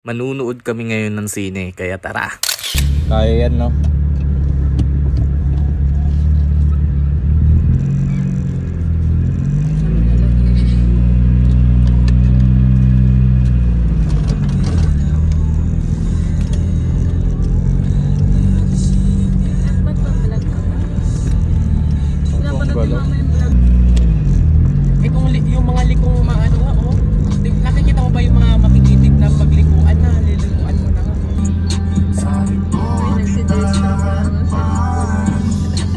Manunood kami ngayon ng sine, kaya tara. Kaya yan, no? Yung mga likong maano nga, oh. Nakikita mo ba yung mga makikitip na paglikuan na, lilikuan mo na nga.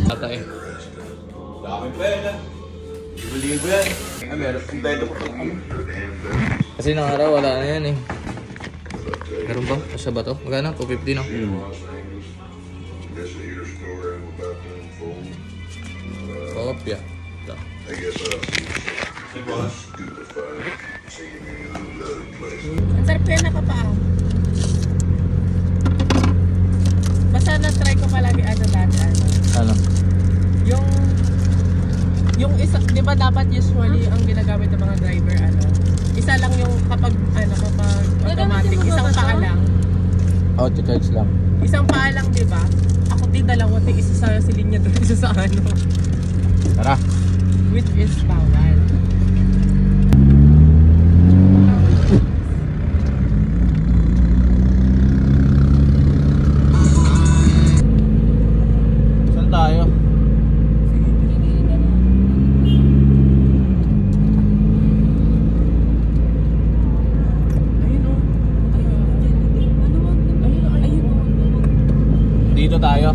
Ata eh. Dami pa yan ah. Libo-libo yan. Ah, meron kong bedo ko pang ano. Kasi nang araw, wala na yan eh. Meron ba? Kasya ba to? Magana? 250 no? Kopya. Ito. Ang sarap kaya nakapaa. Basta na-try ko palagi dati Ano? Yung isa, di ba dapat usually ang ginagamit ng mga driver isa lang yung kapag automatic, isang paa lang. Auto-charge lang. Isang paa lang, di ba? Ako din dalawa, isa sa linya doon, isa sa Tara. which is bawal. Saan tayo? Dito tayo?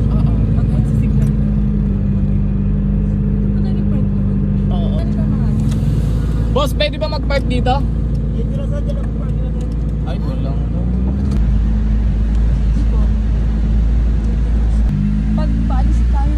Boss, pwede ba mag-park dito? Ay, walang. Pag paalis tayo,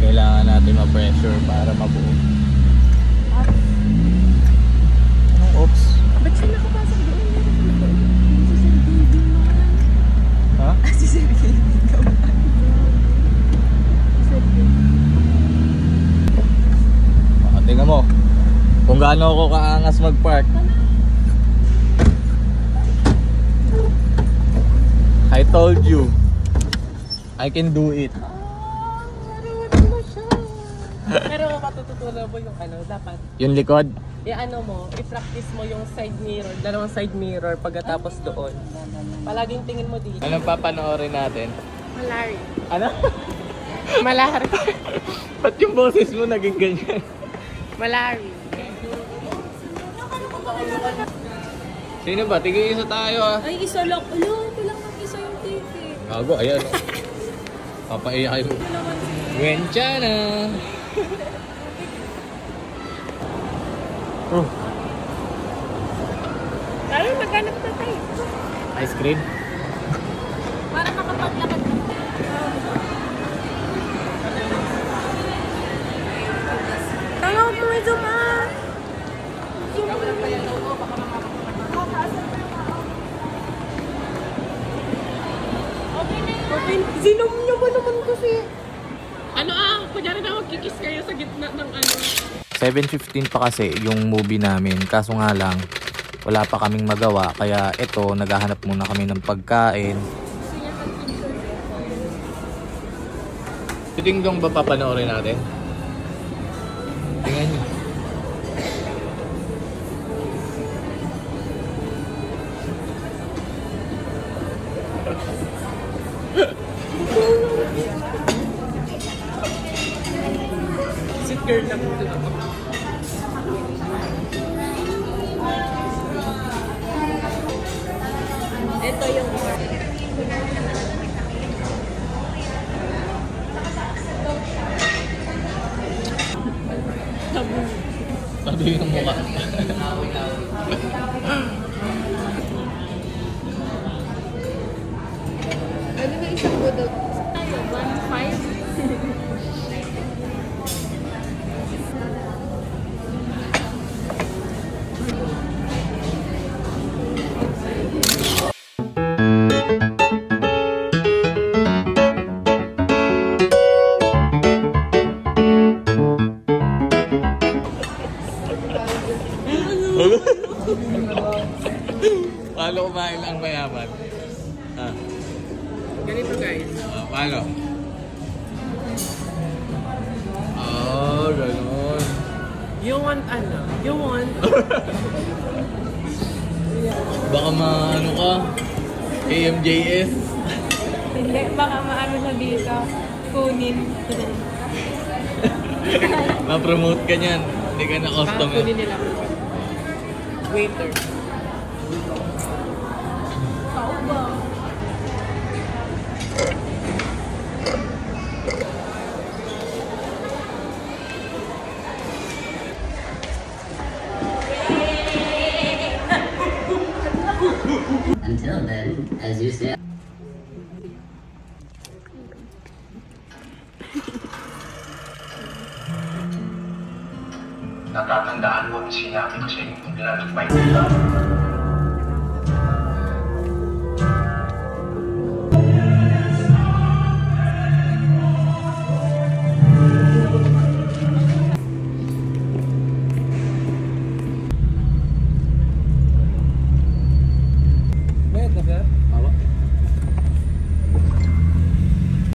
Kailangan natin ma-pressure para mabuo. Anong oops? ba't siya nakapasok doon? Si Sir Baby naman. Ha? Si Sir Baby naman. Sir Baby. Tingnan mo. Kung gaano ako kaangas mag-park. I told you. I can do it. Pero matututunan mo yung dapat. Yung likod? I-practice mo yung side mirror, dalawang side mirror pagkatapos doon. Palaging tingin mo dito. Anong papanoorin natin? Malari. Ano? Malari. Ba't yung boses mo naging ganyan? Malari. Sino ba? Tigil isa tayo ah. Ay, isa lang. Ulo, kulang ng isa yung ticket. Gago, ayan oh. Papaiyakay mo. Wenchana! Oh, Ano, maghanap na tayo. ice cream? Para makapaglakad ka. Tanga mo may zoom ah! Okay, zinom nyo ba naman kasi? Kunyari na magkikis kayo sa gitna ng 7:15 pa kasi yung movie namin, kaso nga lang wala pa kaming magawa, kaya eto naghahanap muna kami ng pagkain. Dingdong ba papanoorin natin? Tingnan nyo. sit girl lang ito ako. Ito yung Sabi yung mukha. Ano ba isang budog? Tayo, 1.5? Paano kumain lang mayaman? Ah, Ganito guys. paano? Oh, ganun. You want ano? You want? Baka ano ka? KMJS? Hindi, baka maano na dito. Kunin. Ma-promote ka niyan. Hindi ka na customer. Kunin nila. Waiter. Until then, as you say. Natatandaan mo ang sinabi ko sa inyo pag pinatupay nila.